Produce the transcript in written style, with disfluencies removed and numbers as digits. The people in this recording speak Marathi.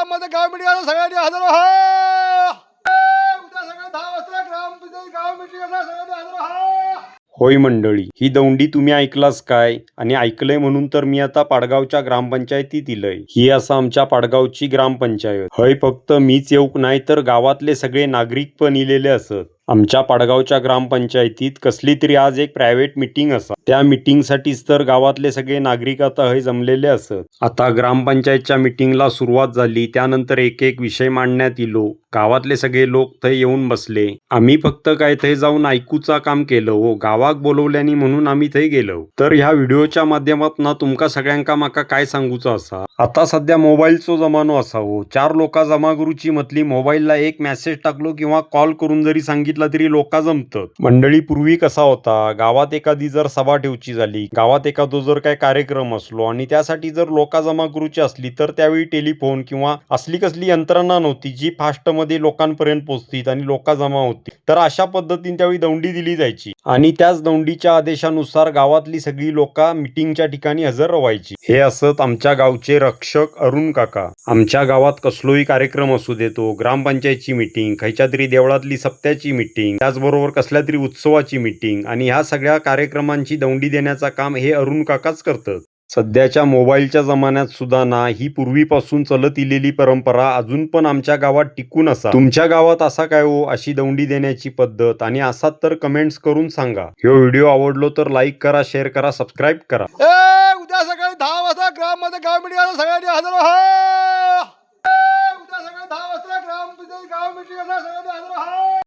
ग्राममध्ये गाव मीटिंग सगळ्यांनी हजर व्हा. उद्या सकाळी 10 वाजता ग्रामपंचायत गाव मीटिंग सगळ्यांनी हजर व्हा. होय मंडळी, ही दौंडी तुम्ही ऐकलास काय? आणि ऐकलंय म्हणून तर मी आता पाडगावच्या ग्रामपंचायतीत इलय. ही असं आमच्या पाडगावची ग्रामपंचायत. हय फक्त मीच येऊक नाही तर गावातले सगळे नागरिक पण इलेले असत. आमच्या पाडगावच्या ग्रामपंचायतीत कसली तरी आज एक प्रायव्हेट मीटिंग असा. त्या मीटिंगसाठीच तर गावातले सगळे नागरिक आता हय जमलेले असत. आता ग्रामपंचायतच्या मीटिंगला सुरुवात झाली. त्यानंतर एक एक विषय मांडण्यात इलो. गावातले सगळे लोक थंय येऊन बसले. आम्ही फक्त काय थंय जाऊन ऐकूचा काम केलं हो. गावाक बोलवल्यानी म्हणून आम्ही थंय गेलो. तर ह्या व्हिडिओच्या माध्यमातून तुमका सगळ्यांका माका काय सांगूचं असा, आता सध्या मोबाईलचो जमानो असा हो. 4 लोका जमा करूची म्हटली मोबाईलला एक मेसेज टाकलो किंवा कॉल करून जरी सांगितलं तरी लोका जमतात. मंडळी पूर्वी कसा होता, गावात एखादी जर सभा ठेवची झाली, गावात एखादो जर काय कार्यक्रम असलो आणि त्यासाठी जर लोका जमा करूची असली तर त्यावेळी टेलिफोन किंवा असली कसली यंत्रणा नव्हती जी फास्ट मध्ये लोकांपर्यंत पोहोचतील आणि लोका जमा होती. तर अशा पद्धतीने त्यावेळी दौंडी दिली जायची आणि त्याच दौंडीच्या आदेशानुसार गावातली सगळी लोका मीटिंगच्या ठिकाणी हजर व्हायची. हे असत आमच्या गावचे रक्षक अरुण काका. आमच्या गावात कसलोही कार्यक्रम असू देतो, ग्रामपंचायतची मीटिंग, खयच्या तरी देवळातली सप्त्याची मीटिंग, त्याचबरोबर कसल्या तरी उत्सवाची मीटिंग आणि ह्या सगळ्या कार्यक्रमांची दौंडी देण्याचा काम हे अरुण काकाच करतात. सध्याच्या मोबाईलच्या जमान्यात सुद्धा ना ही पूर्वीपासून चलत इलेली परंपरा अजून पण आमच्या गावात टिकून असा. तुमच्या गावात असा काय हो अशी दौंडी देण्याची पद्धत, आणि असाच तर कमेंट्स करून सांगा. ह्यो व्हिडिओ आवडलो तर लाईक करा, शेअर करा, सबस्क्राईब करा. उद्या सकाळी 10 वाजता ग्राममध्ये गाव मीटिंग सगळ्यांनी हजर व्हा. उद्या सकाळी 10 वाजता ग्रामपंचायत गाव मीटिंग सगळ्यांनी हजर व्हा.